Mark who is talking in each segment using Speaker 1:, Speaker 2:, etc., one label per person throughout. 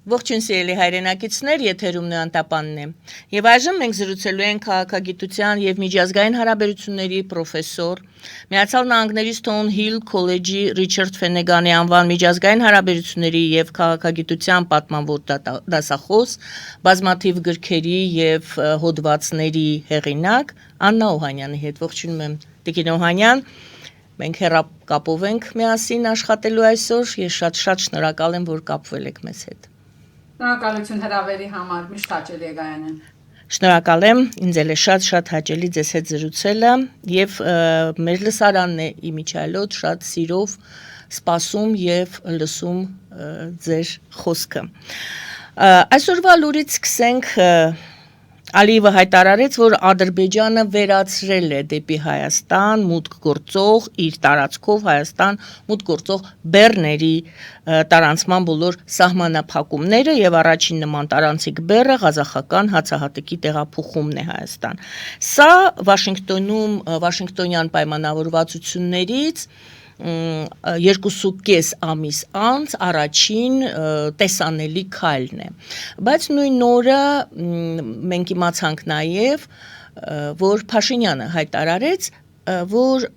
Speaker 1: Ողջույն սիրելի հայրենակիցներ, եթերում Նոյանտապանն է։ Եվ այժմ մենք զրուցելու ենք քաղաքագիտության եւ միջազգային հարաբերությունների պրոֆեսոր, Միացյալ Նահանգների Stonehill College-ի Ռիչարդ Ֆենեգանի անվան միջազգային հարաբերությունների եւ քաղաքագիտության պատմավոր դասախոս, բազմաթիվ գրքերի եւ հոդվածների հեղինակ Աննա Օհանյանի հետ։ Ողջունում եմ, Տիկին Օհանյան։ Մենք հեռակապով ենք միասին աշխատելու այսօր։ Ես շատ շնորհակալ եմ, որ կապվել եք մեզ հետ։
Speaker 2: Շնորհակալություն հրավերի համար, միշտ հաճելի է Գայանեն։
Speaker 1: Շնորհակալ եմ, ինձ էլ է շատ հաճելի ձեզ հետ զրուցելը եւ մեր լսարանն է իմիջիալոտ շատ սիրով սպասում եւ լսում ձեր խոսքը։ Այսօրվա լուրից սկսենք Ալիևը հայտարարեց, որ Ադրբեջանը վերացրել է դեպի Հայաստան մուտք գործող իր տարածքով Հայաստան մուտք գործող բեռների տարանցման բոլոր սահմանափակումները եւ առաջին նման տարանցիկ բեռը ղազախական հացահատիկի տեղափոխումն է Հայաստան։ Սա Վաշինգտոնյան պայմանավորվածություններից 2.5 ամիս անց առաջին տեսանելի քայլն է, բայց նույն օրը մենք իմացանք նաև, որ Փաշինյանը հայտարարեց, որ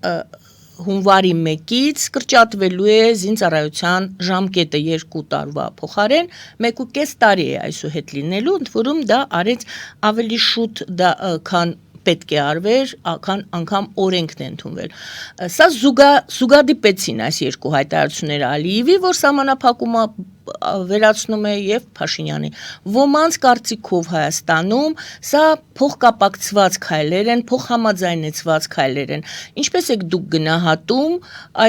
Speaker 1: հունվարի 1-ից կրճատվելու է զինծառայության ժամկետը 2 տարվա փոխարեն 1.5 տարի է այսուհետ լինելու, ընդ որում դա արեց ավելի շուտ քան պետք է արվեր, անգամ օրենքն է ընդունվել։ Սա զուգադիպեցին այս երկու հայտարարությունները Ալիևի, որ սահմանափակումը վերացնում է եւ Փաշինյանի։ Ոմանց կարծիքով Հայաստանում սա փոխկապակցված քայլեր են, փոխհամաձայնեցված քայլեր են։ Ինչպես եք դուք գնահատում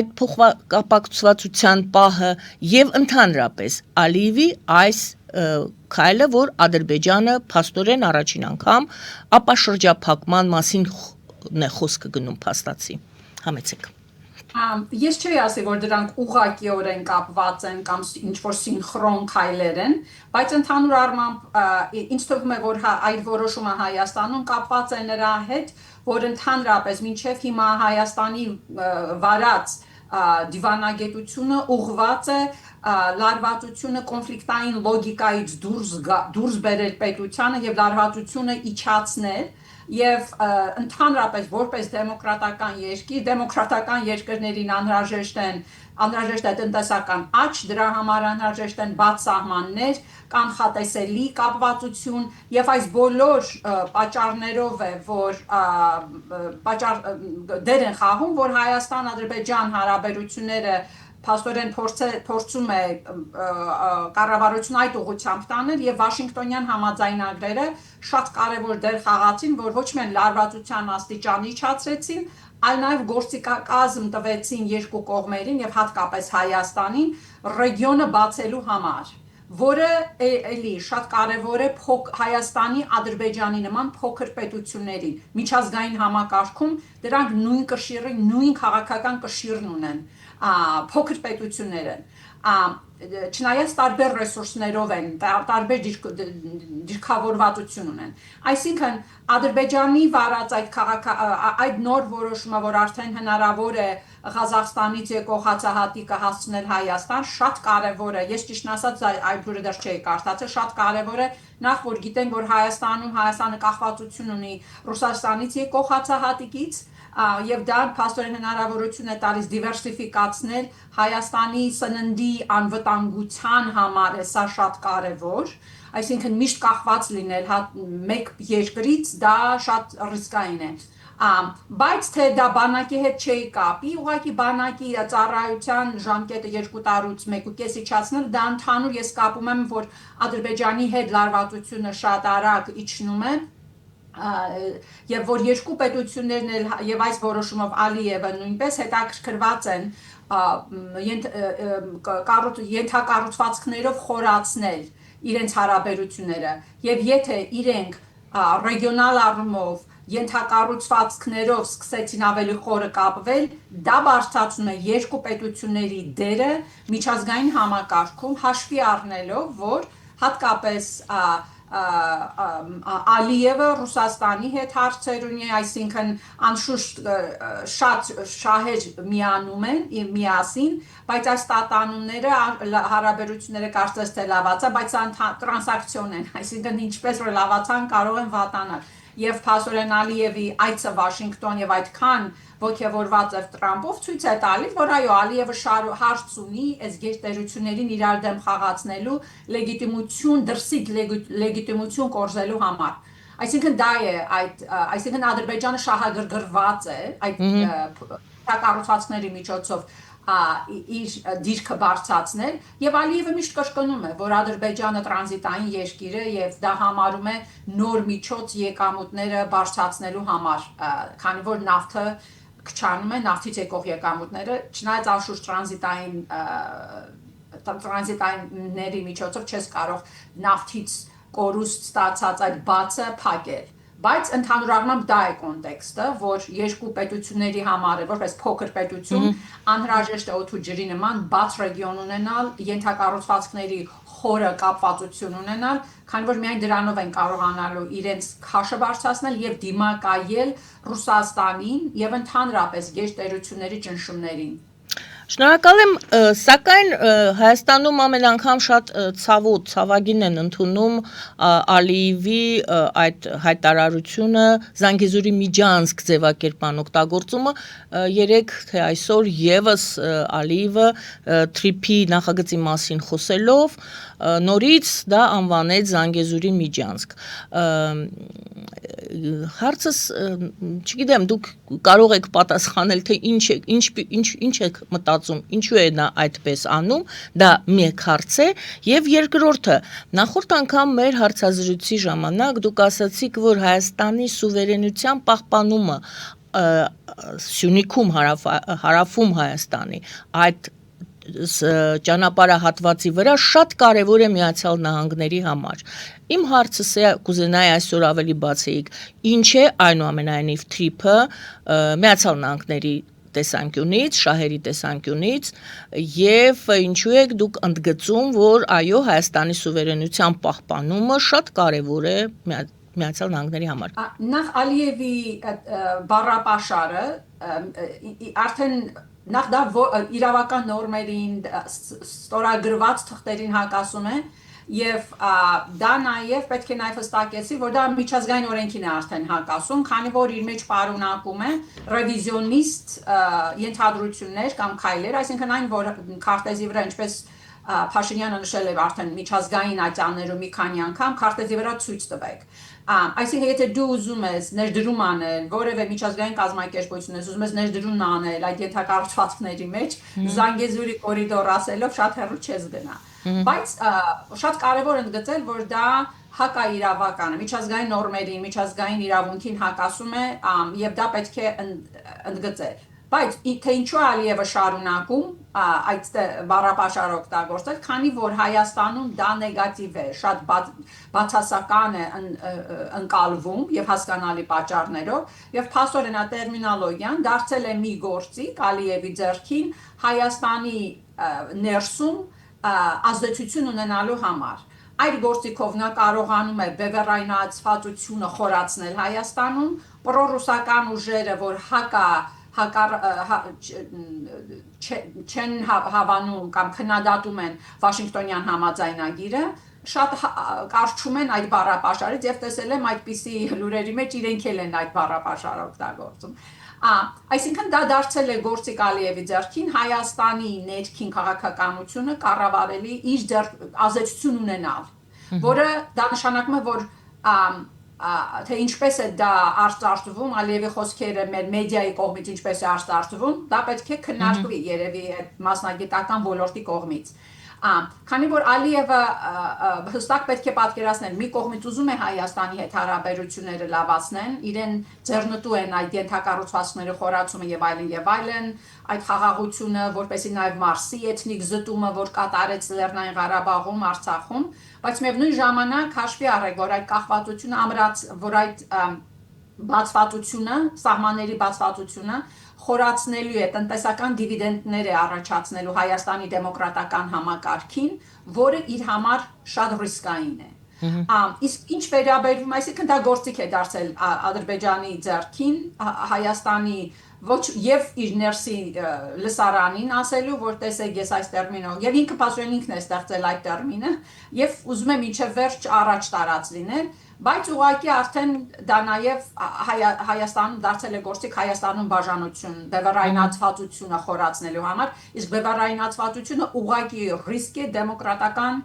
Speaker 1: այդ փոխկապակցվածության պահը եւ ընդհանրապես Ալիևի այս քայլը, որ Ադրբեջանը փաստորեն առաջին անգամ ապաշրջափակման մասին է խոսքը գնում փաստացի։ Համեցեք։
Speaker 2: Ես չէի ասի, որ դրանք ուղղակիորեն կապված են կամ ինչ-որ սինխրոն քայլեր են, բայց ընդհանուր առմամբ ինձ թվում է, որ այդ որոշումը Հայաստանում կապված է նրա հետ, որ ընդհանրապես մինչև հիմա Հայաստանի վարած դիվանագետությունը ուղղված է լարվածությունը կոնֆլիկտային լոգիկայից դուրս բերել պետությանը եւ լարվածությունը իջացնել եւ ընդհանրապես որպես դեմոկրատական երկրներին անհրաժեշտ է տնտեսական աճ, դրա համար անհրաժեշտ են բաց սահմաններ, կանխատեսելի կապվածություն եւ այս բոլոր պատճառներով է, որ դեր են խաղում, որ Հայաստան-Ադրբեջան հարաբերությունները փաստորեն փորձում է կառավարությունը այդ ուղղությամբ տանել եւ Վաշինգտոնյան համաձայնագրերը շատ կարեւոր դեր խաղացին, որ ոչ միայն լարվածության աստիճան իջացրեցին, այլ նաեւ գործիքակազմ տվեցին երկու կողմերին եւ հատկապես Հայաստանին ռեգիոնը բացելու համար, որը էլի շատ կարեւոր է Հայաստանի Ադրբեջանի նման փոքր պետություններին միջազգային համակարգում դրանք նույն կշիռի, նույն քաղաքական կշիռն ունեն փոքր պետությունները չնայած տարբեր ռեսուրսներով են, տարբեր դիրքավորվածություն ունեն։ Այսինքն Ադրբեջանի վարած այդ նոր որոշումը, որ արդեն հնարավոր է Ղազախստանից եկող հացահատիկը հասցնել Հայաստան, շատ կարևոր է։ Ես ճիշտն ասած այդ բուրը դեռ չէի կարդացել, շատ կարևոր է նախ որ գիտենք, որ Հայաստանը կախվածություն ունի Ռուսաստանից եկող հացահատիկից եւ դա փաստորեն հնարավորություն է տալիս դիվերսիֆիկացնել Հայաստանի սննդի անվտանգության համար է սա շատ կարևոր, այսինքն միշտ կախված լինել մեկ երկրից դա շատ ռիսկային է։ Բայց թե դա բանակի հետ չի կապի, ուղղակի բանակի ծառայության ժամկետը 2 տարուց 1.5 իջացնել, դա ընդհանուր ես կապում եմ, որ Ադրբեջանի հետ լարվածությունը շատ արագ իջնում է եւ որ երկու պետություններն եւ այս որոշումով Ալիևը նույնպես հետաքրքրված են ենթակառուցվածքներով խորացնել իրենց հարաբերությունները եւ եթե իրենք ռեգիոնալ առումով ենթակառուցվածքներով սկսեցին ավելի խորը կապվել, դա բարձրացնում է երկու պետությունների դերը միջազգային համակարգում հաշվի առնելով, որ հատկապես Ալիևը Ռուսաստանի հետ հարցեր ունի, այսինքն անշուշտ շատ շահեր միանում են միասին, բայց այս տատանումները հարաբերությունները կարծես թե լավացա, բայց տրանսակցիոն են, այսինքն ինչպես որ լավացան կարող են վատանալ։ Եվ փաստորեն Ալիևի այցը Վաշինգտոն եւ այդքան ոգևորված էր Տրամպով ցույց է տալիս, որ այո, Ալիևը հարց ունի այս գերտերություններին իրար դեմ խաղացնելու լեգիտիմություն, դրսիկ լեգիտիմություն կորզելու համար։ Այսինքն դա է այսինքն Ադրբեջանը շահագրգռված է այդ կառուցվածքների միջոցով իր դիրքը բարձրացնել եւ Ալիևը միշտ կրկնում է, որ Ադրբեջանը տրանզիտային երկիր է եւ դա համարում է նոր միջոց եկամուտները բարձրացնելու համար, քանի որ նավթը քչանում է նավթից եկող եկամուտները, չնայած անշուշտ տրանզիտայինների միջոցով չես կարող նավթից կորուստ ստացած այդ բացը փակել։ Բայց ընդհանուր առմամբ դա է կոնտեքստը, որ երկու պետությունների համար է, որպես փոքր պետություն, անհրաժեշտ է օդու ջրի նման բաց ռեգիոն ունենալ, ենթակառուցվածքների խորը կապվածություն ունենալ, քանի որ միայն դրանով են կարողանալու իրենց քաշը բարձրացնել եւ դիմակայել Ռուսաստանին եւ ընդհանրապես գերտերությունների ճնշումներին։
Speaker 1: Շնորհակալ եմ, սակայն Հայաստանում ամեն անգամ շատ ցավագին են ընդունում Ալիևի այդ հայտարարությունը Զանգեզուրի միջանցք ձևակերպան օգտագործումը, երեք թե այսօր եւս Ալիևը թրիփի նախագծի մասին խոսելով նորից դա անվանեց Զանգեզուրի միջանցք։ Հարցս, չգիտեմ, դուք կարող եք պատասխանել, թե ինչ եք մտածում, ինչու է նա այդպես անում, դա մեկ հարց է, եւ երկրորդը, նախորդ անգամ մեր հարցազրույցի ժամանակ դուք ասացիք, որ Հայաստանի սուվերենության պահպանումը Սյունիքում հարավում Հայաստանի այդ ճանապարհահատվածի վրա շատ կարևոր է Միացյալ Նահանգների համար։ Իմ հարցս է, կուզենայի այսօր ավելի բացեիք, ինչ է այնուամենայնիվ թրիփը Միացյալ Նահանգների տեսանկյունից, շահերի տեսանկյունից եւ ինչու եք դուք ընդգծում, որ այո, Հայաստանի սուվերենության պահպանումը շատ կարևոր է Միացյալ Նահանգների համար։
Speaker 2: Նախ Ալիևի բառապաշարը արդեն նախ դա իրավական նորմերին ստորագրված թղթերին հակասում է եւ դա նաեւ պետք է նաեւ հստակեցի, որ դա միջազգային օրենքին է արդեն հակասում, քանի որ իր մեջ պարունակում է ռևիզիոնիստ ենթադրություններ կամ քայլեր, այսինքն այն, որ քարտեզի վրա ինչպես Փաշինյանը նշել է արդեն միջազգային այցաններում մի քանի անգամ քարտեզի վրա ցույց տվեք։ Այսինքն եթե դու ուզում ես ներդրում անել որևէ միջազգային կազմակերպություն ես ուզում ես ներդրում անել այդ ենթակառուցվածքների մեջ, Զանգեզուրի կորիդոր ասելով շատ հեռու չես գնա։ Բայց շատ կարևոր է ընդգծել, որ դա հակաիրավական է, միջազգային նորմերին, միջազգային իրավունքին հակասում է եւ դա պետք է ընդգծել։ Բայց թե ինչու Ալիևը շարունակում այդ բառապաշարը օգտագործել, քանի որ Հայաստանում դա նեգատիվ է, շատ բացասական է ընկալվում եւ հասկանալի պատճառներով եւ փաստորեն տերմինոլոգիան դարձել է մի գործիք Ալիևի ձեռքին Հայաստանի ներսում ազդեցություն ունենալու համար։ Այդ գործիքով նա կարողանում է բևեռայնացվածությունը խորացնել Հայաստանում, պրոռուսական ուժերը, որ չեն հավանում կամ քննադատում են Վաշինգտոնյան համաձայնագիրը, շատ կարճում են այդ բառապաշարից եւ տեսել եմ այդպիսի լուրերի մեջ իրենք են այդ բառապաշարը օգտագործում։ Այսինքն դա դարձել է գործիք Ալիևի ձեռքին Հայաստանի ներքին քաղաքականությունը կառավարելի իր ազդեցություն ունենալ, որը դա նշանակում է, որ թե ինչպես է դա արծարծվում, Ալիևի խոսքերը մեր մեդիայի կողմից ինչպես է արծարծվում, դա պետք է քննարկվի երևի մասնագիտական ոլորտի կողմից։ Քանի որ Ալիևը հստակ պետք է պատկերացնել, մի կողմից ուզում է Հայաստանի հետ հարաբերությունները լավացնեն, իրեն ձեռնտու են այդ ենթակառուցվածքների խորացումը եւ այլն, այդ խաղաղությունը, որպեսզի նաեւ Մարսի էթնիկ զտումը, որ կատարեց Լեռնային Ղարաբաղում, Արցախում, բայց միևնույն ժամանակ հաշվի առեք, որ այդ կախվածությունը որ այդ բացվածությունը, սահմանների բացվածությունը խորացնելու է տնտեսական դիվիդենդներ է առաջացնելու Հայաստանի դեմոկրատական համակարգին, որը իր համար շատ ռիսկային է։ Իսկ ինչ վերաբերվում, այսինքն դա գործիք է դարձել Ադրբեջանի ձեռքին, Հայաստանի ոչ եւ իր ներսի լսարանին ասելու, որ տեսեք ես այս տերմինով եւ ինքը փաստորեն ինքն է ստեղծել այդ տերմինը եւ ուզում եմ ինչեւ վերջ առաջ տարած լինել, բայց ուղղակի արդեն դա նաեւ Հայաստանում դարձել է գործիք Հայաստանում բաժանություն, բևեռայնացվածությունը խորացնելու համար, իսկ բևեռայնացվածությունը ուղղակի ռիսկ է դեմոկրատական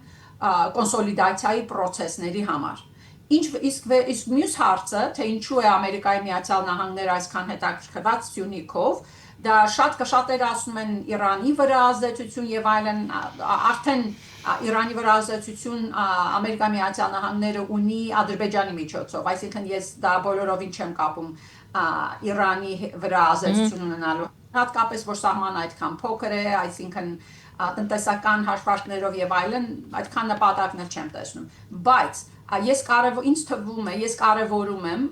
Speaker 2: կոնսոլիդացիայի process-ների համար։ Իսկ մյուս հարցը, թե ինչու է Ամերիկայի Միացյալ Նահանգները այսքան հետաքրքրված Սյունիքով, դա շատերը ասում են Իրանի վրա ազդեցություն եւ այլն, արդեն Իրանի վրա ազդեցություն Ամերիկայի Միացյալ Նահանգները ունի Ադրբեջանի միջոցով, այսինքն ես դա բոլորովին չեմ կապում Իրանի վրա ազդեցություն ունենալու, հատկապես որ սահմանը այդքան փոքր է, այսինքն տնտեսական հաշվարկներով եւ այլն, այդքան նպատակներ չեմ տեսնում, բայց ինձ թվում է, ես կարևորում եմ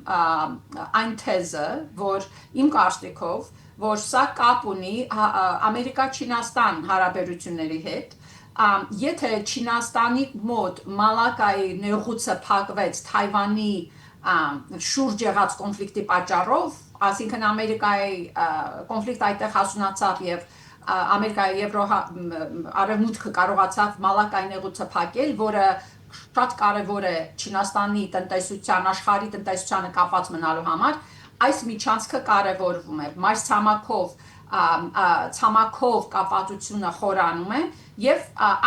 Speaker 2: այն թեզը, որ իմ կարծիքով, որ սա կապ ունի Ամերիկա-Չինաստան հարաբերությունների հետ, եթե Չինաստանի մոտ Մալակայի նեղուցը փակվեց Թայվանի շուրջ եղած կոնֆլիկտի պատճառով, այսինքն Ամերիկայի կոնֆլիկտ այդտեղ հասունացավ եւ Ամերիկայի արևմուտքը կարողացավ Մալակայի նեղուցը փակել, որը շատ կարևոր է Չինաստանի տնտեսության, աշխարհի տնտեսությանը կապված մնալու համար, այս միջանցքը կարևորվում է, մայր ցամաքով կապվածությունը խորանում է եւ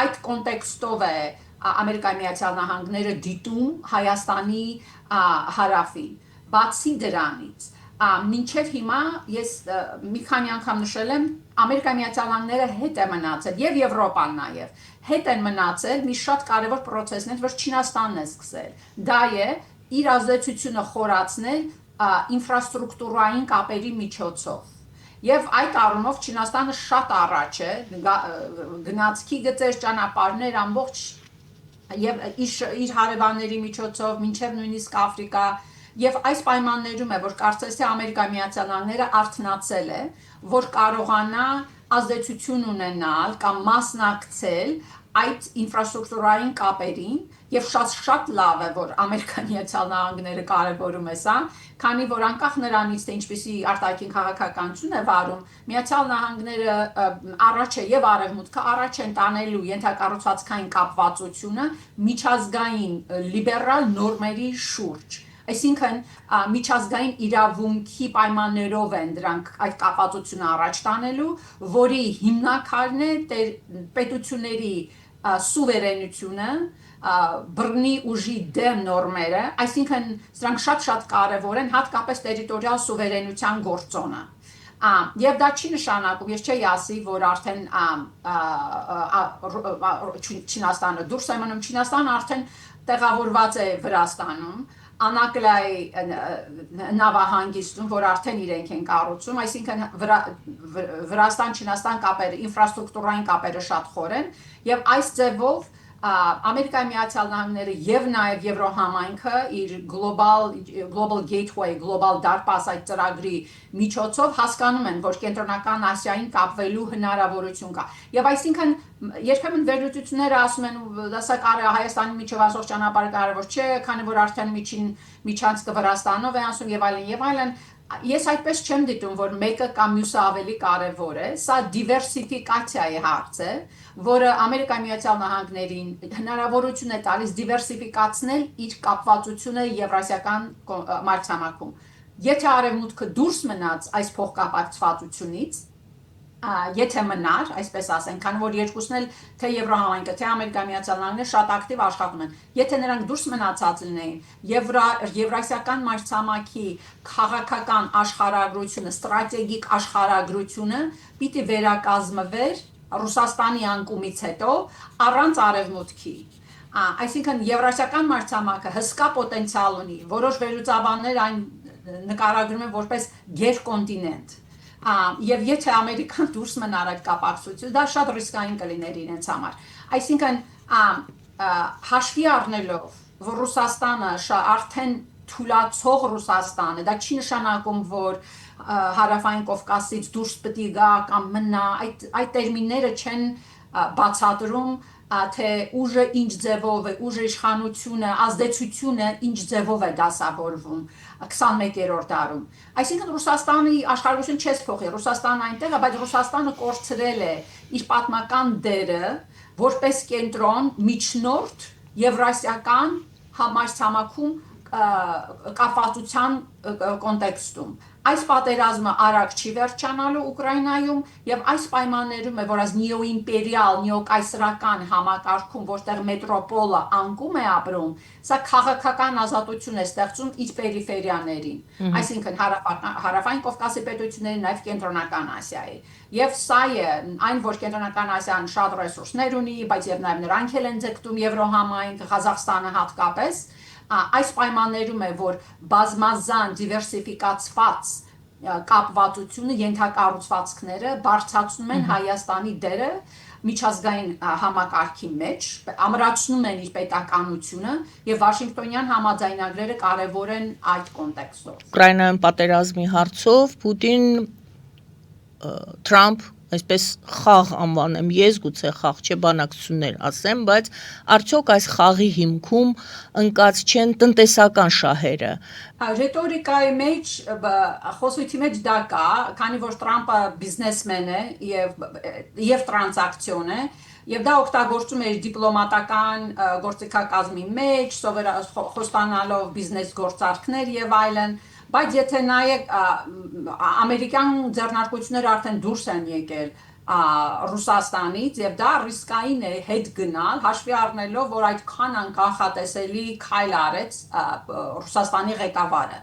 Speaker 2: այդ կոնտեքստով է Ամերիկայի Միացյալ Նահանգները դիտում Հայաստանի հարավին, բացի դրանից մինչև հիմա ես մի քանի անգամ նշել եմ Ամերիկայի Միացյալ Նահանգները հետ է մնացել եւ Եվրոպան նաեւ հետ են մնացել մի շատ կարևոր process-ներ, որ Չինաստանն է սկսել։ Դա է իր ազդեցությունը խորացնել ինֆրաստրուկտուրային կապերի միջոցով։ Եվ այդ առումով Չինաստանը շատ առաջ է, գնացքի գծեր, ճանապարհներ ամբողջ եւ իր հարևանների միջոցով, մինչեւ նույնիսկ Աֆրիկա Եվ այս պայմաններում է, որ կարծես թե Ամերիկայի Միացյալ Նահանգները արթնացել է, որ կարողանա ազդեցություն ունենալ կամ մասնակցել այդ ինֆրաստրուկտուրային կապերին եւ շատ լավ է, որ Ամերիկայի Միացյալ Նահանգները կարևորում է սա, քանի որ անկախ նրանից թե ինչպիսի արտաքին քաղաքականություն է վարում, Միացյալ Նահանգները առաջ է եւ արևմուտքը առաջ են տանելու ենթակառուցվածքային կապվածությունը միջազգային լիբերալ նորմերի շուրջ Այսինքն միջազգային իրավունքի պայմաններով են դրանք այդ կապվածությունը առաջ տանելու, որի հիմնակարն է պետությունների սուվերենությունը, բռնի ուժի դեմ նորմերը, այսինքն սրանք շատ կարևոր են, հատկապես տերիտորիալ սուվերենության գործոնը։ Եվ դա չի նշանակում, ես չի ասի, որ արդեն Չինաստանը դուրս է մնում, Չինաստանը արդեն տեղավորված է Վրաստանում, Անակլայի նավահանգիստում, որ արդեն իրենք են կառուցում, այսինքն Վրաստան-Չինաստան կապերը, ինֆրաստրուկտուրային կապերը շատ խոր են, եւ այս ձևով Ամերիկայի Միացյալ Նահանգները եւ նաեւ Եվրոհամայնքը իր Global Gateway, Global Darpass այդ ծրագրի միջոցով հասկանում են, որ Կենտրոնական Ասիային կապվելու հնարավորություն կա։ Եվ այսինքն երբեմն վերլուծությունները ասում են, դասա կարա Հայաստանի միջով ասող ճանապարհը կարևոր չէ, քանի որ արդեն միջանցքը Վրաստանով է ասում եւ այլն Ես այդպես չեմ դիտում, որ մեկը կամ մյուսը ավելի կարևոր է, սա դիվերսիֆիկացիայի հարց է, որը Ամերիկայի Միացյալ Նահանգներին հնարավորություն է տալիս դիվերսիֆիկացնել իր կապվածությունը Եվրասիական մայրցամաքում։ Եթե արևմուտքը դուրս մնաց այս փոխկապակցվածությունից, եթե մնար, այսպես ասենք, քանի որ երկուսն էլ թե Եվրոհամայնքը, թե Ամերիկայի Միացյալ Նահանգները շատ ակտիվ աշխատում են, եթե նրանք դուրս մնացած լինեին, Եվրասիական մայրցամաքի քաղաքական աշխարհագրությունը, ստրատեգիկ աշխարհագրությունը պիտի վերակազմվեր Ռուսաստանի անկումից հետո առանց արևմուտքի։ Այսինքն Եվրասիական մայրցամաքը հսկա պոտենցիալ ունի, որոշ վերլուծաբաններ այն նկարագրում են որպես գերկոնտինենտ։ Եվ եթե Ամերիկան դուրս մնար այդ կապակցությունը, դա շատ ռիսկային կլիներ իրենց համար։ Այսինքն հաշվի առնելով, որ Ռուսաստանը արդեն թուլացող Ռուսաստան է, դա չի նշանակում, որ հարավային Կովկասից դուրս պետք է գա կամ մնա, այդ տերմինները չեն բացատրում, թե ուժը ինչ ձևով է, ուժը իշխանությունը, ազդեցությունը ինչ ձևով է դասավորվում 21-րդ դարում։ Այսինքն Ռուսաստանի աշխարհություն չես փոխի, Ռուսաստանը այնտեղ է, բայց Ռուսաստանը կորցրել է իր պատմական դերը որպես կենտրոն միջնորդ եվրասիական համայնքում կապվածության կոնտեքստում։ Այս պատերազմը արագ չի վերջանալու Ուկրաինայում եւ այս պայմաններում է, որ այս նեոիմպերիալ, նեոկայսրական համակարգում, որտեղ մետրոպոլը անկում է ապրում, սա քաղաքական ազատություն է ստեղծում իր պերիֆերիաներին, այսինքն հարավային Կովկասի պետությունների, նաեւ կենտրոնական Ասիայի։ Եվ սա է այն, որ կենտրոնական Ասիան շատ ռեսուրսներ ունի, բայց եւ նաեւ նրանք էլ են ձգտում Եվրոհամայնք, Ղազախստանը հատկապես, այս պայմաններում է, որ բազմազան դիվերսիֆիկացված կապվածությունը ենթակառուցվածքները բարձրացնում են Հայաստանի դերը միջազգային համակարգի մեջ, ամրացնում են իր պետականությունը եւ Վաշինգտոնյան համաձայնագրերը կարեւոր են այդ կոնտեքստով։
Speaker 1: Ուկրաինայում պատերազմի հարցով Պուտին Թրամփ այսպես խաղ անվանեմ ես, գուցե խաղ չէ, բանակցություններ ասեմ, բայց արդյոք այս խաղի հիմքում ընկած չեն տնտեսական շահերը։
Speaker 2: Ռետորիկայի մեջ, խոսույթի մեջ դա կա, քանի որ Թրամփը բիզնեսմեն է եւ տրանզակցիոն է, եւ դա օգտագործում է դիպլոմատական գործիքակազմի մեջ, խոստանալով բիզնես գործարքներ եւ այլն, բայց եթե նայեք ամերիկյան ձեռնարկությունները արդեն դուրս են եկել Ռուսաստանից եւ դա ռիսկային է հետ գնալ, հաշվի առնելով, որ այդքան անկանխատեսելի քայլ արեց Ռուսաստանի ղեկավարը։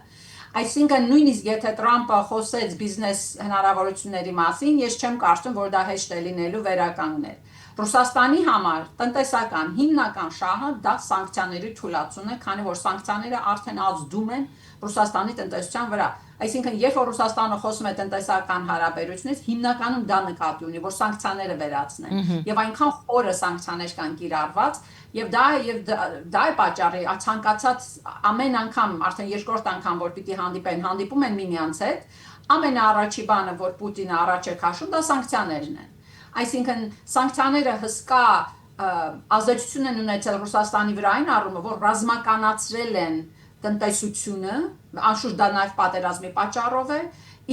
Speaker 2: Այսինքն նույնիսկ եթե Թրամփը խոսեց բիզնես հնարավորությունների մասին, ես չեմ կարծում, որ դա հեշտ է լինելու վերականգնել։ Ռուսաստանի համար տնտեսական հիմնական շահը դա սանկցիաների թույլատությունն է, քանի որ սանկցիաները արդեն ազդում են Ռուսաստանի տնտեսության վրա։ Այսինքն, երբ որ Ռուսաստանը խոսում է տնտեսական հարաբերությունից, հիմնականում դա նկատի ունի, որ սանկցիաները վերացնեն։ Եվ այնքան խորը սանկցիաներ կան կիրառված, եւ դա է պատճառը, ցանկացած ամեն անգամ, արդեն երկրորդ անգամ, որ պիտի հանդիպում են միմյանց հետ, ամենաառաջի բանը, որ Պուտինը առաջ է քաշում, դա սանկցիաներն են։ Այսինքն սանկցիաները հսկա ազդեցություն են ունեցել Ռուսաստանի վրա այն առումով, որ ռազմականացրել են տնտեսությունը, անշուշտ դա նաև պատերազմի պատճառով է,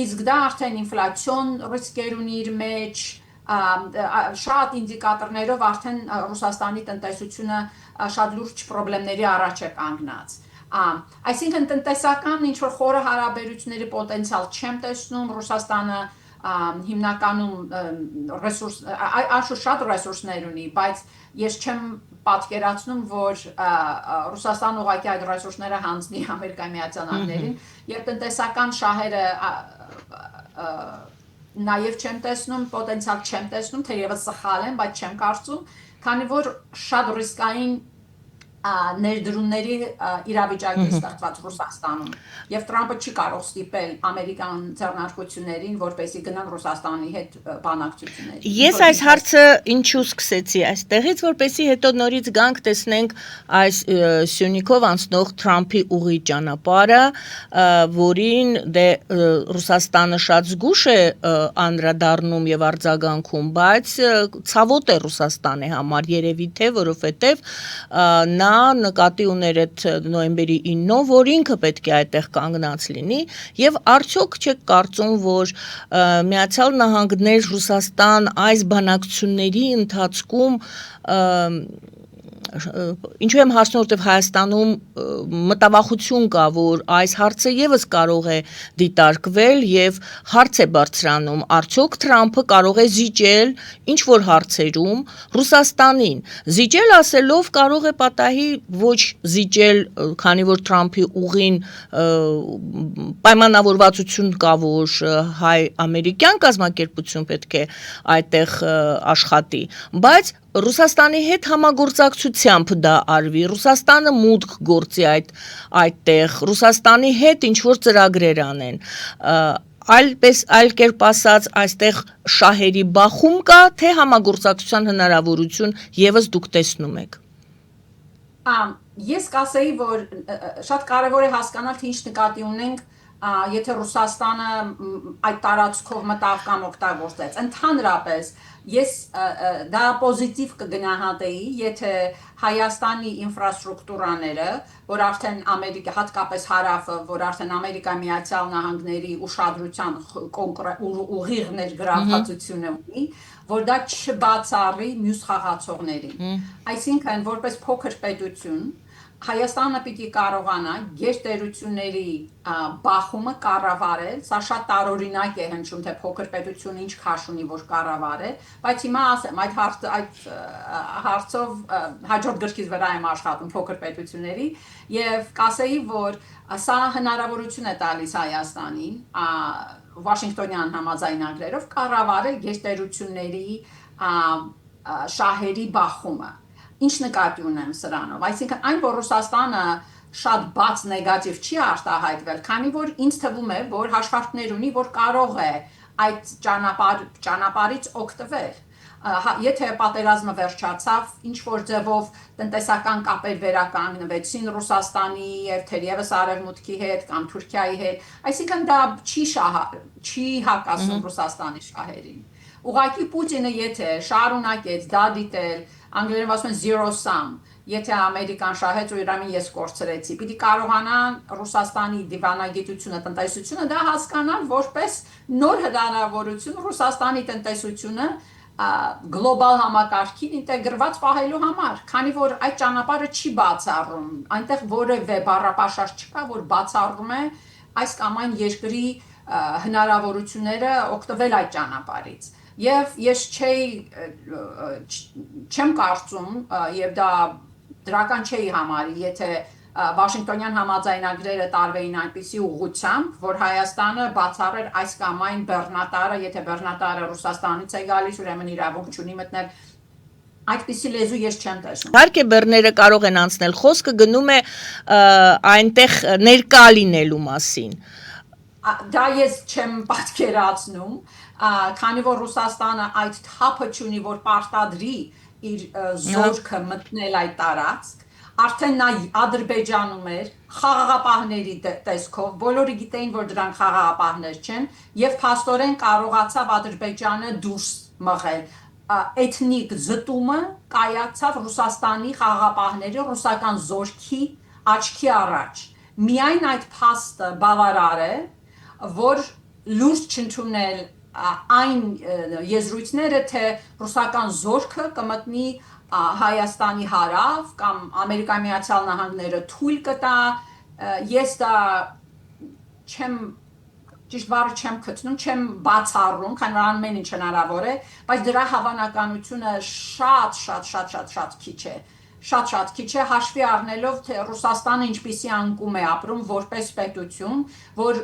Speaker 2: իսկ դա արդեն ինֆլյացիոն ռիսկեր ունի իր մեջ, շատ ինդիկատորներով արդեն Ռուսաստանի տնտեսությունը շատ լուրջ խնդիրների առաջ է կանգնած։ Այսինքն տնտեսական ինչ-որ խորը հարաբերությունների պոտենցիալ չեմ տեսնում, Ռուսաստանը հիմնականում շատ ռեսուրսներ ունի, բայց ես չեմ պատկերացնում, որ Ռուսաստանը ուղղակի այդ ռեսուրսները հանձնի Ամերիկայի Միացյալ Նահանգներին, եւ տնտեսական շահերը նաեւ չեմ տեսնում, պոտենցիալ չեմ տեսնում, թեևս սխալ եմ, բայց չեմ կարծում, քանի որ շատ ռիսկային ներդրումների իրավիճակի ստեղծված Ռուսաստանում եւ Թրամփը չի կարող ստիպել ամերիկյան ձեռնարկություններին, որպեսզի գնան Ռուսաստանի հետ բանակցությունների։
Speaker 1: Ես այս հարցը ինչու սկսեցի այստեղից, որպեսզի հետո նորից գանք տեսնենք այս Սյունիքով անցնող Թրամփի ուղի ճանապարհը, որին դե Ռուսաստանը շատ զգուշ է անդրադառնում եւ արձագանքում, բայց ցավոտ է Ռուսաստանի համար երևի թե, որովհետեւ նա նկատի ուներ այդ նոյեմբերի 9-ով, որ ինքը պետք է այդտեղ կանգնած լինի եւ արդյոք չեք կարծում, որ Միացյալ Նահանգներ Ռուսաստան այս բանակցությունների ընթացքում ինչու եմ հարցնում, որտեղ Հայաստանում մտավախություն կա, որ այս հարցը եւս կարող է դիտարկվել եւ հարց է բարձրանում, արդյոք Թրամփը կարող է զիջել ինչ որ հարցերում Ռուսաստանին։ Զիջել ասելով կարող է պատահի ոչ զիջել, քանի որ Թրամփի ուղին պայմանավորվածություն կա, որ հայ-ամերիկյան կազմակերպություն պետք է այդտեղ աշխատի, բայց Ռուսաստանի հետ համագործակցությամբ դա արվի, Ռուսաստանը մուտք գործի այդտեղ, Ռուսաստանի հետ ինչ-որ ծրագրեր անեն, այլ կերպ ասած, այստեղ շահերի բախում կա, թե համագործակցության հնարավորություն եւս դուք տեսնում եք։
Speaker 2: Ես կասեի, որ շատ կարևոր է հասկանալ, թե ինչ նկատի ունենք եթե Ռուսաստանը այդ տարածքով մտավ կամ օգտագործեց։ Ընդհանրապես ես դա պոզիտիվ կգնահատեի, եթե Հայաստանի ինֆրաստրուկտուրաները, որ արդեն Ամերիկա, հատկապես հարավը, որ արդեն Ամերիկայի Միացյալ Նահանգների ուշադրության ուղիղ ներգրավվածությունը ունի, որ դա չբացառի մյուս խաղացողներին։ Այսինքն, որպես փոքր պետություն, Հայաստանը պիտի կարողանա գերտերությունների բախումը կառավարել, սա շատ տարօրինակ է հնչում, թե փոքր պետությունը ինչ քաշ ունի, որ կառավարել, բայց հիմա ասեմ, այդ հարցով հաջորդ գրքից վրա եմ աշխատում փոքր պետությունների եւ կասեի, որ սա հնարավորություն է տալիս Հայաստանին Վաշինգտոնյան համաձայնագրերով կառավարել գերտերությունների շահերի բախումը։ Ինչ նկատի ունեմ սրանով, այսինքն այն, որ Ռուսաստանը շատ բաց նեգատիվ չի արտահայտվել, քանի որ ինձ թվում է, որ հաշվարկներ ունի, որ կարող է այդ ճանապարհից օգտվել։ Եթե պատերազմը վերջացավ, ինչ որ ձևով տնտեսական կապեր վերականգնվեցին Ռուսաստանի եւ թերևս Արևմուտքի հետ կամ Թուրքիայի հետ, այսինքն դա չի հակասում Ռուսաստանի շահերին։ Ուղղակի Պուտինը եթե շարունակեց դա դիտել, անգլերեն ասում են zero sum, եթե Ամերիկան շահեց ու Իրանը ես կորցրեցի, պիտի կարողանա Ռուսաստանի դիվանագիտությունը, տնտեսությունը դա հասկանալ որպես նոր հնարավորություն Ռուսաստանի տնտեսությունը գլոբալ համակարգին ինտեգրված պահելու համար, քանի որ այդ ճանապարհը չի բացառում, այնտեղ որևէ բառապաշար չկա, որ բացառում է այս կամ այն երկրի հնարավորությունները օգտվել այդ ճանապարհից։ Եվ ես չեմ կարծում եւ դա դրական չէի համարի, եթե Վաշինգտոնյան համաձայնագրերը տարվեին այնպիսի ուղղությամբ, որ Հայաստանը բացառեր այս կամ այն բեռնատարը, եթե բեռնատարը Ռուսաստանից է գալիս, ուրեմն իրավունք չունի մտնել։ Այդպիսի լեզու ես չեմ տեսնում։
Speaker 1: Իհարկե բեռները կարող են անցնել, խոսքը գնում է այնտեղ ներկա լինելու մասին։
Speaker 2: Դա ես չեմ պատկերացնում, քանի որ Ռուսաստանը այդ թափը չունի, որ պարտադրի իր զորքը մտնել այդ տարածք, արդեն նա Ադրբեջանում էր խաղաղապահների տեսքով, բոլորը գիտեին, որ դրանք խաղաղապահներ չեն, եւ փաստորեն կարողացավ Ադրբեջանը դուրս մղել։ Էթնիկ զտումը կայացավ Ռուսաստանի խաղաղապահների ռուսական զորքի աչքի առաջ։ Միայն այդ փաստը բավարար է, որ լուրջ չընդունել այն եզրույթները, թե ռուսական զորքը կմտնի Հայաստանի հարավ կամ Ամերիկայի Միացյալ Նահանգները թույլ կտա, ես դա ճիշտ բառը չեմ գտնում, չեմ բացառում, քանի որ ամեն ինչ հնարավոր է, բայց դրա հավանականությունը շատ քիչ է։ Շատ քիչ է հաշվի առնելով, թե Ռուսաստանը ինչպիսի անկում է ապրում որպես պետություն, որ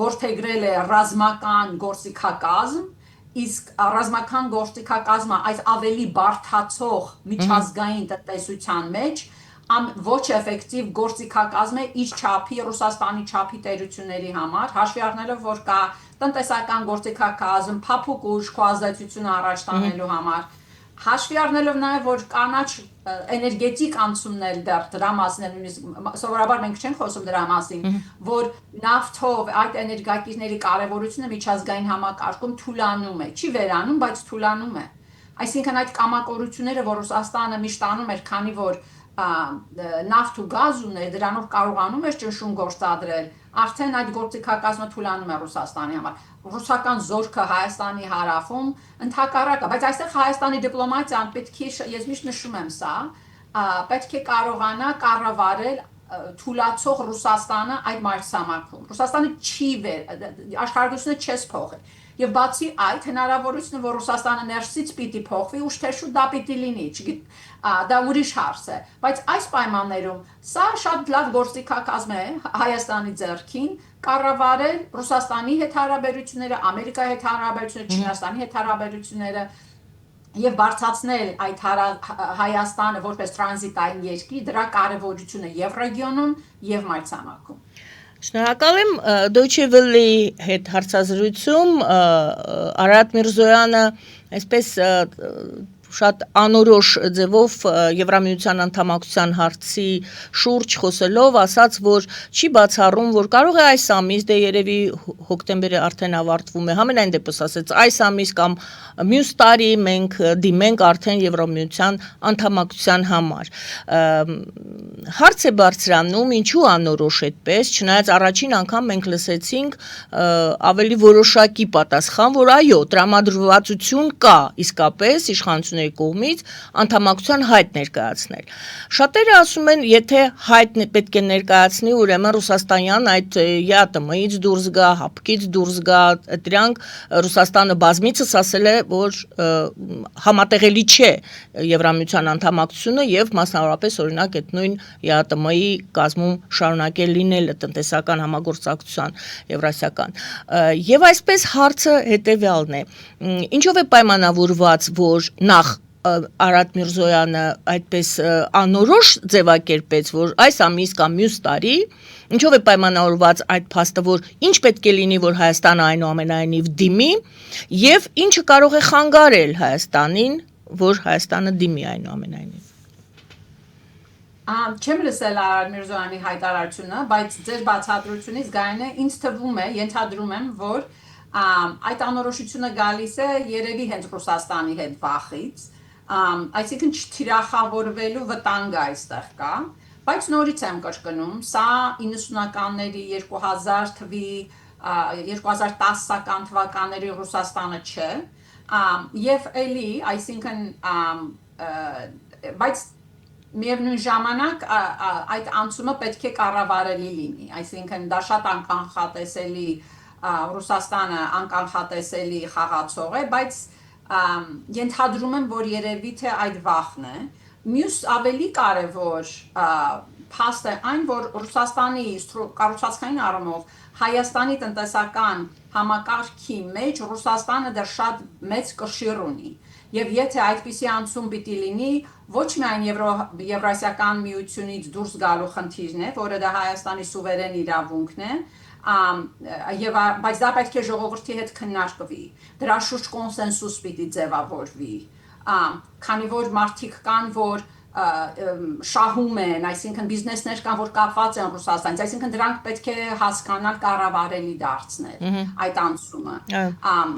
Speaker 2: որդեգրել է ռազմական գործիքակազմ, իսկ ռազմական գործիքակազմը այս ավելի բարդացող միջազգային տնտեսության մեջ ոչ էֆեկտիվ գործիքակազմ է իր չափի Ռուսաստանի չափի տերությունների համար, հաշվի առնելով, որ կա տնտեսական գործիքակազմ, փափուկ ուժ քո ազդեցությունը առաջ տանելու համար, հաշվի առնելով նաև, որ կանաչ էներգետիկ անցումներ դեռ դրա մասին, սովորաբար մենք չենք խոսում դրա մասին, որ նավթով այդ էներգակիրների կարևորությունը միջազգային համակարգում թուլանում է, չի վերանում, բայց թուլանում է։ Այսինքն այդ կամակորությունները, որ Ռուսաստանը միշտ անում էր, քանի որ նավթ ու գազ ուներ, դրանով կարողանում էր ճնշում գործադրել, արդեն այդ գործիքակազմը թուլանում է Ռուսաստանի համար։ Ռուսական զորքը Հայաստանի հարավում ընդհակառակը, բայց այստեղ Հայաստանի դիպլոմատիան պետք է, ես միշտ նշում եմ սա, պետք է կարողանա կառավարել թուլացող Ռուսաստանը այդ մայրցամաքում։ Ռուսաստանը չի աշխարհագրությունը չես փոխի։ Եվ բացի այդ հնարավորությունը, որ Ռուսաստանը ներսից պիտի փոխվի, ուշ-թե-շուտ դա պիտի լինի, դա ուրիշ հարց է, բայց այս պայմաններում սա շատ լավ գործիքակազմ է Հայաստանի ձեռքին կառավարել Ռուսաստանի հետ հարաբերությունները, Ամերիկայի հետ հարաբերությունները, Չինաստանի հետ հարաբերությունները եւ բարձրացնել այդ Հայաստանը որպես տրանզիտային երկիր, դրա կարեւորությունը եւ ռեգիոնում եւ մայրցամաքում։
Speaker 1: Շնորհակալ եմ Deutsche Welle-ի հետ հարցազրույցում Արարատ Միրզոյանը այսպես շատ անորոշ ձևով Եվրամիության անդամակցության հարցի շուրջ խոսելով ասաց, որ չի բացառում, որ կարող է այս ամիս, դե երևի հոկտեմբերը արդեն ավարտվում է, համենայն դեպս ասեց, այս ամիս կամ մյուս տարի մենք դիմենք արդեն Եվրամիության անդամակցության համար։ Հարց է բարձրանում, ինչու անորոշ այդպես, չնայած առաջին անգամ մենք լսեցինք ավելի որոշակի պատասխան, որ այո, տրամադրվածություն կա իսկապես իշխանությունների կողմից անդամակցության հայտ ներկայացնել։ Շատերը ասում են, եթե հայտ պետք է ներկայացնի, ուրեմն Ռուսաստանյան այդ ԵԱՏՄ-ից դուրս գա, ՀԱՊԿ-ից դուրս գա, դրանք Ռուսաստանը բազմիցս ասել է, որ համատեղելի չէ Եվրամիության անդամակցությունը եւ մասնավորապես օրինակ այդ նույն ԵԱՏՄ-ի կազմում շարունակել լինելը տնտեսական համագործակցության եվրասիական։ Եվ այսպես հարցը հետեւյալն է. ինչով է պայմանավորված, որ նախ Արադ Միրզոյանը այդպես անորոշ ձևակերպեց, որ այս ամիս կամ մյուս տարի, ինչով է պայմանավորված այդ փաստը, որ ինչ պետք է լինի, որ Հայաստանը այնուամենայնիվ դիմի, եւ ինչը կարող է խանգարել Հայաստանին, որ Հայաստանը դիմի այնուամենայնիվ։
Speaker 2: Չեմ լսել Արադ Միրզոյանի հայտարարությունը, բայց ձեր բացատրությունից գայնը ինձ թվում է, ենթադրում եմ, որ այդ անորոշությունը գալիս է երևի հենց Ռուսաստանի հետ վախից, այսինքն չթիրախավորվելու վտանգը այստեղ կա, բայց նորից եմ կրկնում, սա 90-ականների 2000 թվի 2010-ական թվականների Ռուսաստանը չէ, եւ էլի, այսինքն բայց միևնույն ժամանակ այդ անցումը պետք է կառավարելի լինի, այսինքն դա շատ անկանխատեսելի Ռուսաստանը անկանխատեսելի խաղացող է, բայց ենթադրում եմ, որ երևի թե այդ վախն է։ Մյուս ավելի կարևոր փաստը այն, որ Ռուսաստանի կառուցվածքային առումով Հայաստանի տնտեսական համակարգի մեջ Ռուսաստանը դեռ շատ մեծ կշիռ ունի։ Եվ եթե այդպիսի անցում պիտի լինի, ոչ միայն Եվրասիական միությունից դուրս գալու խնդիրն է, որը դա Հայաստանի սուվերեն իրավունքն է, բայց դա պետք է ժողովրդի հետ քննարկվի, դրա շուրջ կոնսենսուս պիտի ձևավորվի, քանի որ մարդիկ կան, որ շահում են, այսինքն բիզնեսներ կան, որ կապված են Ռուսաստանից, այսինքն դրանք պետք է հասկանալ կառավարելի դարձնել այդ անցումը,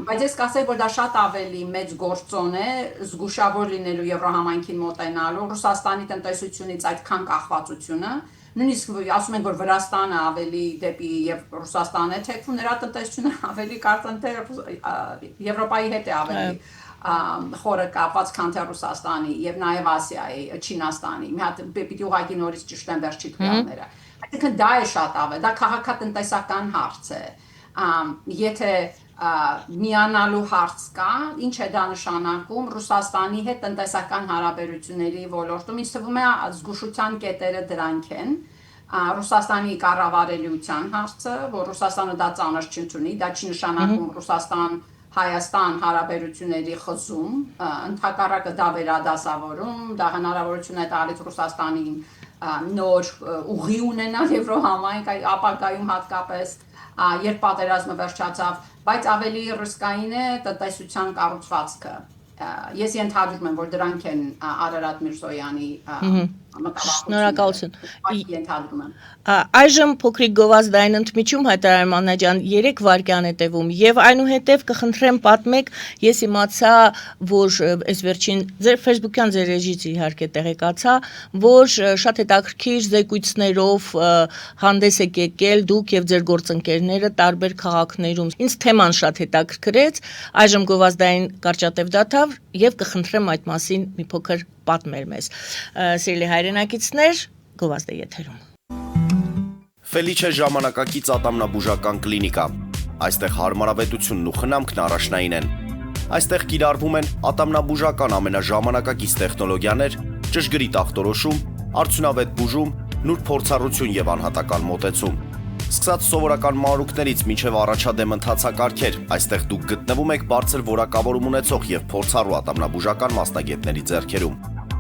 Speaker 2: բայց ես կասեմ, որ դա շատ ավելի մեծ գործոն է զգուշավոր լինելու Եվրոհամայնքին մոտենալու, Ռուսաստանի տնտեսությունից այդքան կախվածությունը, նույնիսկ ասում են, որ Վրաստանը ավելի դեպի Ռուսաստան է թեքվում, նրա տնտեսությունը ավելի կարծեմ թե Եվրոպայի հետ է ավելի խորը կապված, քան թե Ռուսաստանի եւ նաեւ Ասիայի, Չինաստանի։ Մի հատ պիտի ուղղակի նորից ճշտեմ վերջի թվականները։ Այսինքն դա է շատ ավելի, դա քաղաքատնտեսական հարց է։ Եթե միանալու հարց կա, ինչ է դա նշանակում Ռուսաստանի հետ տնտեսական հարաբերությունների ոլորտում, ինձ թվում է զգուշության կետերը դրանք են, Ռուսաստանի կառավարելիության հարցը, որ Ռուսաստանը դա ծանր չընդունի, դա չի նշանակում Ռուսաստան-Հայաստան հարաբերությունների խզում, ընդհակառակը դա վերադասավորում, դա հնարավորություն է տալիս Ռուսաստանին նոր ուղի ունենալ Եվրոհամայնք ապագայում հատկապես երբ պատերազմը վերջացավ, բայց ավելի ռիսկային է տնտեսության կառուցվածքը։ Ես ենթադրում եմ, որ դրանք են Արարատ Միրզոյանի
Speaker 1: Շնորհակալություն։ Այժմ փոքրիկ գովազդային ընդմիջում Հայտարարեմ Աննա ջան 3 վայրկյան է տևում եւ այնուհետեւ կխնդրեմ պատմեք, ես իմացա, որ այս վերջին ձեր Facebook-յան ձեր ռեժից իհարկե տեղեկացա, որ շատ հետաքրքիր զեկույցներով հանդես եք եկել դուք եւ ձեր գործընկերները տարբեր քաղաքներում։ Ինձ թեման շատ հետաքրքրեց, այժմ գովազդային կարճատև դադար եւ կխնդրեմ այդ մասին մի փոքր պատմել մեզ։ Սիրելի հայրենակիցներ, գովազդը եթերում։
Speaker 3: Ֆելիչե ժամանակակից ատամնաբուժական կլինիկա։ Այստեղ հարմարավետությունն ու խնամքն առաջնային են։ Այստեղ կիրառվում են ատամնաբուժական ամենաժամանակակից տեխնոլոգիաներ, ճշգրիտ ախտորոշում, արդյունավետ բուժում, նուրբ փորձառություն եւ անհատական մոտեցում։ Սկսած սովորական մանրուքներից մինչև առաջադեմ ընթացակարգեր, այստեղ դուք գտնվում եք բարձր որակավորում ունեցող եւ փորձառու ատամնաբուժական մասնագետների ձեռքերում։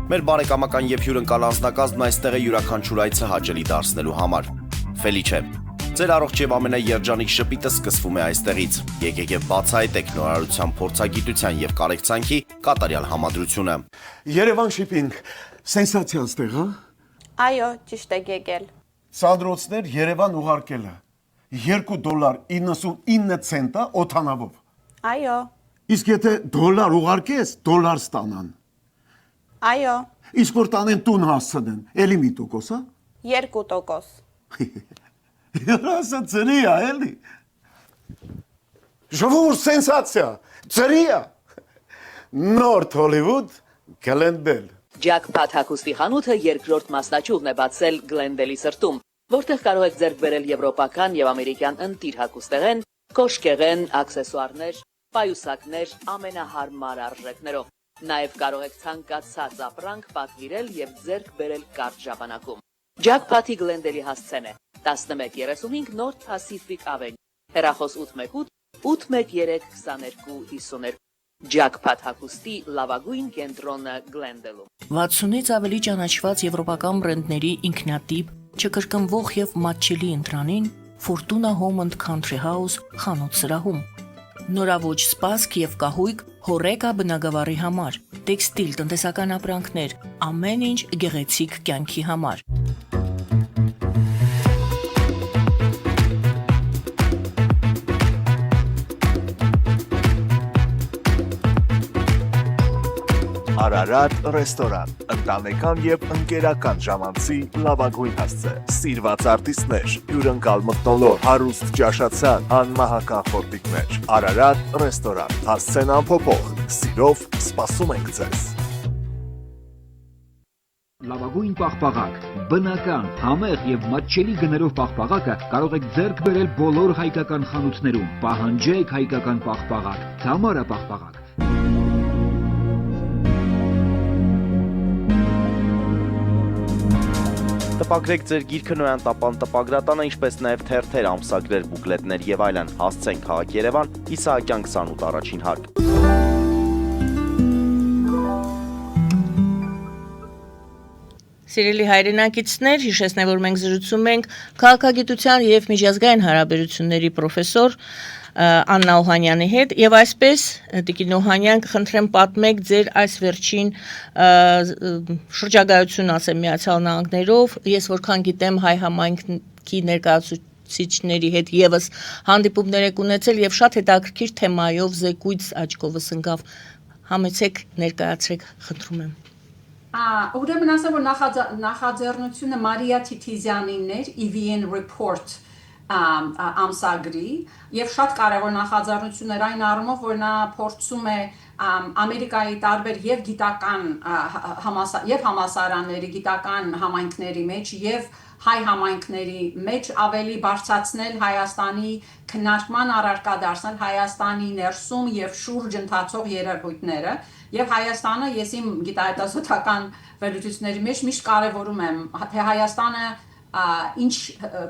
Speaker 3: Մեր բարեկամական եւ հյուրընկալ անձնակազմն այստեղ է յուրաքանչյուր այցը հաճելի դարձնելու համար։ Ֆելիչե։ Ձեր առողջ եւ ամենաերջանիկ շփիտը սկսվում է այստեղից։ Եկեք եւ բացահայտեք նորարարության փորձագիտության եւ կարեկցանքի կատարյալ համադրությունը։
Speaker 4: Երևան շիփինգ, սենսացիա ստեղ, հա։
Speaker 5: Այո, ճիշտ եք եկել։
Speaker 4: Սանդրոցներ Երևան ուղարկելը $2.99 օթանավով։
Speaker 5: Այո,
Speaker 4: Իսկ եթե դոլար ուղարկես, դոլար ստանան։
Speaker 5: այո,
Speaker 4: Իսկ որ տանեն տուն հասցնեն, էլի մի տոկոս, հա։
Speaker 5: 2%։
Speaker 4: Երասը ծրի է, էլի։ Ժողովուրդ սենսացիա, ծրի է։ Նորթ Հոլիվուդ, Գլենդել։
Speaker 6: Ջաքփաթ հագուստի խանութը երկրորդ մասնաճյուղն է բացել Գլենդելի սրտում, որտեղ կարող եք ձեռք բերել եվրոպական եւ ամերիկյան ընտիր հագուստեղեն, կոշկեղեն, աքսեսուարներ, պայուսակներ ամենահարմար արժեքներով։ Նաեւ կարող եք ցանկացած ապրանք պատվիրել եւ ձեռք բերել կարճ ժամանակում։ Ջաքփաթի Գլենդելի հասցեն է 1135 North Pacific Avenue, հեռախոս 818 813 2252։ Ջաքփաթ հագուստի լավագույն կենտրոնը Գլենդելում։
Speaker 1: 60-ից ավելի ճանաչված եվրոպական բրենդների ինքնատիպ, չկրկնվող եւ մատչելի ընտրանին Fortuna Home and Country House խանութ սրահում։ Նորավոճ սպասք եւ կահույք հորեկա բնագավառի համար, տեքստիլ, տնտեսական ապրանքներ, ամեն ինչ գեղեցիկ կյանքի համար։
Speaker 7: Արարատ ռեստորան, ընտանեկան եւ ընկերական ժամանցի լավագույն հասցե, սիրված արտիստներ, հյուրընկալ մթնոլորտ, հարուստ ճաշացան, անմահական խորտիկներ, Արարատ ռեստորան, հասցեն անփոփոխ, սիրով սպասում ենք ձեզ։
Speaker 8: Լավագույն պաղպաղակ, բնական, համեղ եւ մատչելի գներով պաղպաղակը կարող եք ձեռք բերել բոլոր հայկական խանութներում։ Պահանջեք հայկական պաղպաղակ, Թամարա պաղպաղակ։
Speaker 3: Տպագրեք ձեր գիրքը նոյան տապան տպագրատանը, ինչպես նաև թերթեր, ամսագրեր, բուկլետներ եւ այլն։ Հասցեն քաղաք Երևան, Իսահակյան 28 առաջին հարկ։
Speaker 1: Սիրելի հայրենակիցներ, հիշեցնեմ, որ մենք զրուցում ենք քաղաքագիտության եւ միջազգային հարաբերությունների պրոֆեսոր Աննա Օհանյանի հետ եւ այսպես Տիկին Օհանյան կխնդրեմ պատմեք ձեր այս վերջին շրջագայություն ասեմ Միացյալ Նահանգներով, ես որքան գիտեմ հայ համայնքի ներկայացուցիչների հետ եւս հանդիպումներ եք ունեցել եւ շատ հետաքրքիր թեմայով զեկույց աչքովս ընկավ, համեցեք ներկայացրեք, խնդրում եմ։
Speaker 2: Ուրեմն ասեմ, որ նախաձեռնությունը Մարիա Թիթիզյանինն էր, EVN Report ամսագրի եւ շատ կարեւոր նախաձեռնություն էր այն առումով, որ նա փորձում է Ամերիկայի տարբեր եւ գիտական եւ համալսարանների գիտական համայնքների մեջ եւ հայ համայնքների մեջ ավելի բարձրացնել Հայաստանի քննարկման առարկա դարձնել Հայաստանի ներսում եւ շուրջ ընթացող երևույթները եւ Հայաստանը ես իմ գիտահետազոտական վերլուծությունների մեջ միշտ կարեւորում եմ թե Հայաստանը ինչ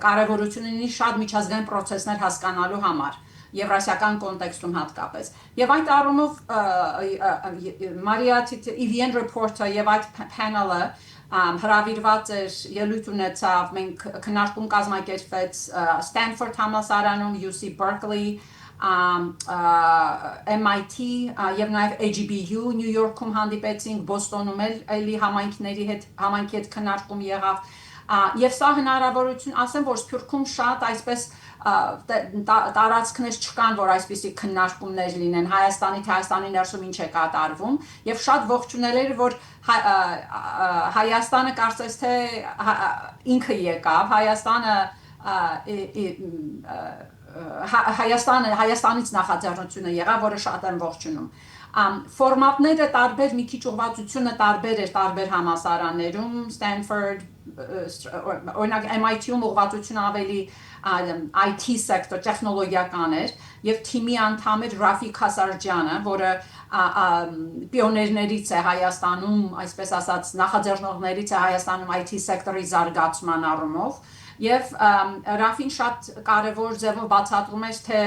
Speaker 2: կարևորություն ունի շատ միջազգային process-ներ հասկանալու համար եվրասիական կոնտեքստում հատկապես եւ այդ առումով Մարիա EVN Report-ը եւ այդ panel-ը հրավիրված էր ելույթ ունեցավ մենք քննարկում կազմակերպվեց Stanford համալսարանում UC Berkeley MIT եւ նաեւ AGBU New York-ում հանդիպեցինք Բոստոնում էլի համայնքի հետ քննարկում եղավ Եվ սա հնարավորություն ասեմ, որ Սփյուռքում շատ այսպես տարածքներ չկան, որ այսպիսի քննարկումներ լինեն Հայաստանի թե Հայաստանի ներսում ինչ է կատարվում, եւ շատ ողջունել էր, որ Հայաստանը կարծես թե ինքը եկավ, Հայաստանից նախաձեռնությունը եղավ, որը շատ եմ ողջունում։ Ֆորմատները տարբեր մի քիչ ուղղվածությունը տարբեր էր տարբեր համալսարաններում Stanford օրինակ MIT-ում ուղղվածությունը ավելի IT sector տեխնոլոգիական էր եւ թիմի անդամ էր Ռաֆիկ Հասարջյանը, որը պիոներներից է Հայաստանում, այսպես ասած, նախաձեռնողներից է Հայաստանում IT sector-ի զարգացման առումով եւ Ռաֆին շատ կարեւոր ձևով բացատրում էր թե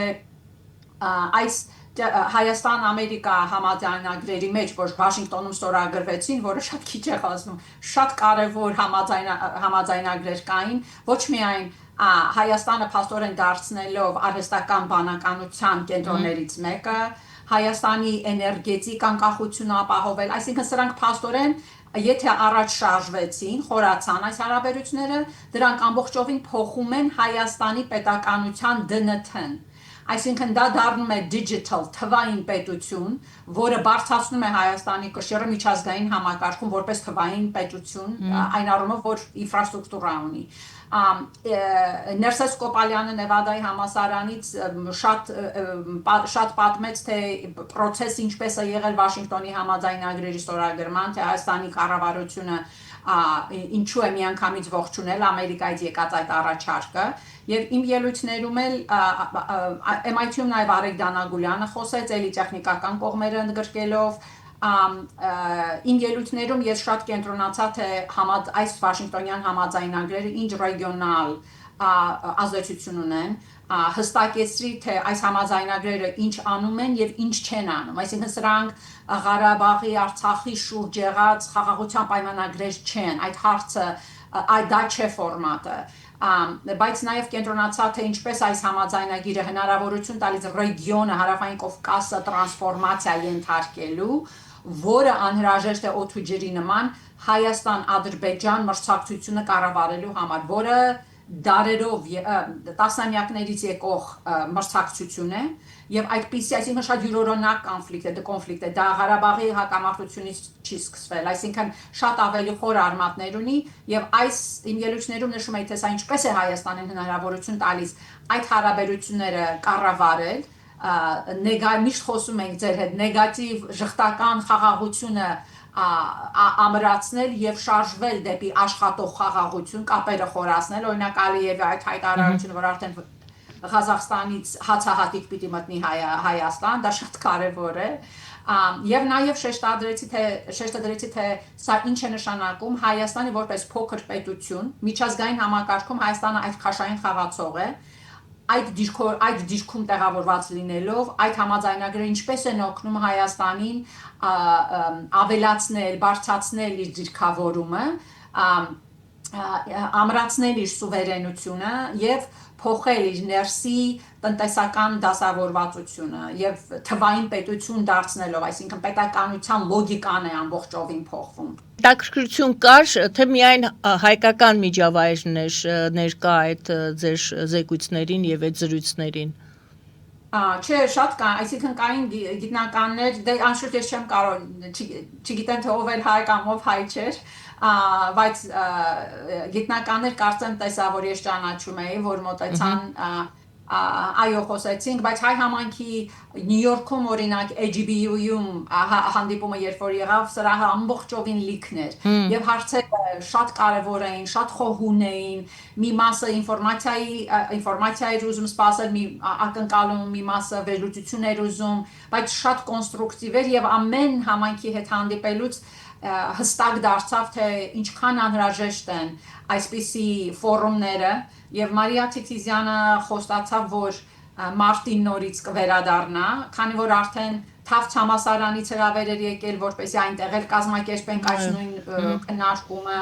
Speaker 2: այս Հայաստան-Ամերիկա համաձայնագրերի մեջ, որ Վաշինգտոնում ստորագրվեցին, որը շատ քիչ է խոսվում, շատ կարևոր համաձայնագրեր կային, ոչ միայն Հայաստանը փաստորեն դարձնելով արհեստական բանականության կենտրոններից մեկը, Հայաստանի էներգետիկ անկախությունը ապահովել, այսինքն սրանք փաստորեն եթե առաջ շարժվեցին, խորացան այս հարաբերությունները, դրանք ամբողջովին փոխում են Հայաստանի պետականության ԴՆԹ-ն։ Այսինքն դա դառնում է digital թվային պետություն, որը բարձրացնում է Հայաստանի կշիռը միջազգային համակարգում որպես թվային պետություն, այն առումով, որ ինֆրաստրուկտուրա ունի։ Ներսես Կոպալյանը Նևադայի համալսարանից շատ պատմեց, թե process ինչպես է եղել Վաշինգտոնի համաձայնագրերի ստորագրման, թե Հայաստանի կառավարությունը ինչու է միանգամից ողջունել Ամերիկայից եկած այդ առաջարկը, եւ իմ ելույթներում էլ MIT-ում նաեւ Արեգ Դանագուլյանը խոսեց էլի տեխնիկական կողմերը ընդգրկելով իմ ելույթներում ես շատ կենտրոնացա թե այս Վաշինգտոնյան համաձայնագրերը ինչ ռեգիոնալ ազդեցություն ունեն, հստակեցրի թե այս համաձայնագրերը ինչ անում են եւ ինչ չեն անում, այսինքն սրանք Ղարաբաղի, Արցախի շուրջ եղած խաղաղության պայմանագրեր չեն, այդ հարցը դա չէ ֆորմատը, բայց նաեւ կենտրոնացա թե ինչպես այս համաձայնագիրը հնարավորություն տալիս ռեգիոնը Հարավային Կովկասը տրանսֆորմացիա ենթարկելու, որը անհրաժեշտ է օդու ջրի նման Հայաստան-Ադրբեջան մրցակցությունը կառավարելու համար, որը դարերով տասնամյակներից եկող մրցակցություն է եւ այդպիսի, այսինքն շատ յուրօրինակ կոնֆլիկտ է, դա Ղարաբաղի հակամարտությունից չի սկսվել, այսինքն շատ ավելի խոր արմատներ ունի եւ այս իմ ելույթներում նշում եմ թե սա ինչպես է Հայաստանին հնարավորություն տալիս այդ հարաբերությունները կառավարել, միշտ խոսում ենք ձեր հետ նեգատիվ ժխտական խաղաղությունը ամրացնել եւ շարժվել դեպի աշխատող խաղաղություն, կապերը խորացնել, օրինակ Ալիևի այդ հայտարարությունը, որ արդեն Ղազախստանից հացահատիկ պիտի մտնի Հայաստան, դա շատ կարևոր է, եւ նաեւ շեշտադրեցի թե սա ինչ է նշանակում Հայաստանի որպես փոքր պետություն, միջազգային համակարգում Հայաստանը այդ քաշային խաղացող է, այդ դիրքում տեղավորված լինելով, այդ համաձայնագրերը ինչպես են օգնում Հայաստանին ավելացնել, բարձրացնել իր դիրքավորումը, ամրացնել իր սուվերենությունը եւ փոխել իր ներսի տնտեսական դասավորվածությունը եւ թվային պետություն դարձնելով, այսինքն պետականության լոգիկան է ամբողջովին փոխվում։
Speaker 1: Տակրկրություն կար, թե միայն հայկական միջավայրն էր ներկա այդ ձեր զեկույցներին եւ այդ զրույցներին։
Speaker 2: Չէ, շատ կա, այսինքն կային գիտնականներ, դե անշուշտ ես չեմ կարող, չգիտեմ թե ով էր հայ կամ ով հայ չէր, բայց գիտնականներ կարծեմ տեսա, որ ես ճանաչում էի, որ մոտեցան այո խոսեցինք, բայց հայ համայնքի Նյու Յորքում օրինակ AGBU-ում հանդիպումը երբ որ եղավ, սրահը ամբողջովին լիքն էր եւ հարցերը շատ կարեւոր էին, շատ խոհուն էին, մի մասը ինֆորմացիա էր ուզում սպասել, մի ակնկալում, մի մասը վերլուծություն էր ուզում, բայց շատ կոնստրուկտիվ էր եւ ամեն համայնքի հետ հանդիպելուց հստակ դարձավ թե ինչքան անհրաժեշտ են այսպիսի ֆորումները եւ Մարիա Թիթիզյանը խոստացավ, որ մարտին նորից կվերադառնա, քանի որ արդեն Թավց համալսարանից հրավերեր եկել, որպեսզի այնտեղ էլ կազմակերպենք այս նույն քննարկումը,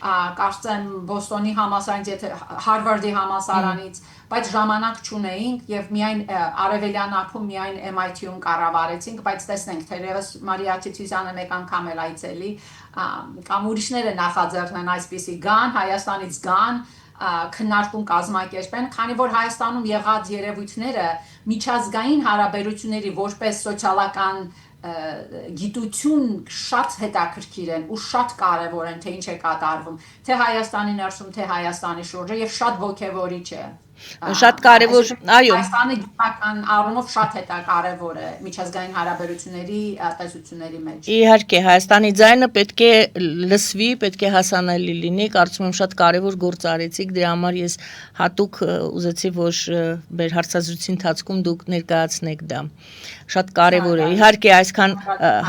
Speaker 2: կարծեմ Բոստոնի համալսարանից, եթե Հարվարդի համալսարանից, բայց ժամանակ չունեինք եւ միայն Արևելյան ափում միայն MIT-ում կառավարեցինք, բայց տեսնենք թերևս Մարիա Թիթիզյանը մեկ անգամ էլ այցելի կամ ուրիշները նախաձեռնեն այսպիսի գան, Հայաստանից գան քննարկում կազմակերպեն, քանի որ Հայաստանում եղած երևույթները միջազգային հարաբերությունների որպես սոցիալական գիտություն շատ հետաքրքիր են ու շատ կարևոր են, թե ինչ է կատարվում, թե Հայաստանի ներսում, թե Հայաստանի շուրջը եւ շատ ոգևորիչ է։
Speaker 1: Շատ կարևոր, այո։
Speaker 2: Հայաստանը գիտական առումով շատ հետաքրքիր է միջազգային հարաբերությունների տեսությունների մեջ։
Speaker 1: Իհարկե, Հայաստանի ձայնը պետք է լսվի, պետք է հասանելի լինի, կարծում եմ շատ կարևոր գործ արեցիք, դրա համար ես հատուկ ուզեցի, որ մեր հարցազրույցի ընթացքում դուք ներկայացնեք դա։ Շատ կարևոր է։ Իհարկե, այսքան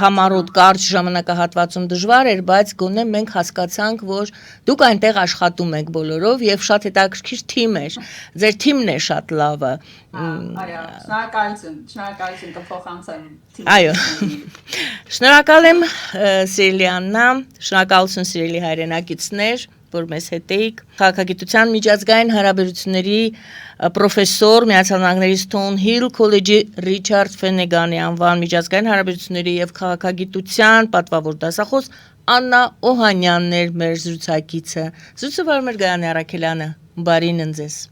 Speaker 1: համառոտ կարճ ժամանակահատվածում դժվար էր, բայց գոնե մենք հասկացանք, որ դուք այնտեղ աշխատում եք բոլորով եւ շատ հետաքրքիր թիմ էր։ Ձեր թիմն է շատ լավը։
Speaker 2: Այո, շնորհակալություն կփոխանցեմ։
Speaker 1: Այո։ Շնորհակալ եմ Սիրելի Աննա, շնորհակալություն սիրելի հայրենակիցներ, որ մեզ հետ էիք։ Քաղաքագիտության միջազգային հարաբերությունների պրոֆեսոր Միացյալ Նահանգների Stone Hill քոլեջի Ռիչարդ Ֆենեգանի անվան միջազգային հարաբերությունների եւ քաղաքագիտության պատվավոր դասախոս Աննա Օհանյանն էր մեր զրուցակիցը։ Զրույցը վարում էր Գայանե Առաքելյանը։ Բարին ընձեզ։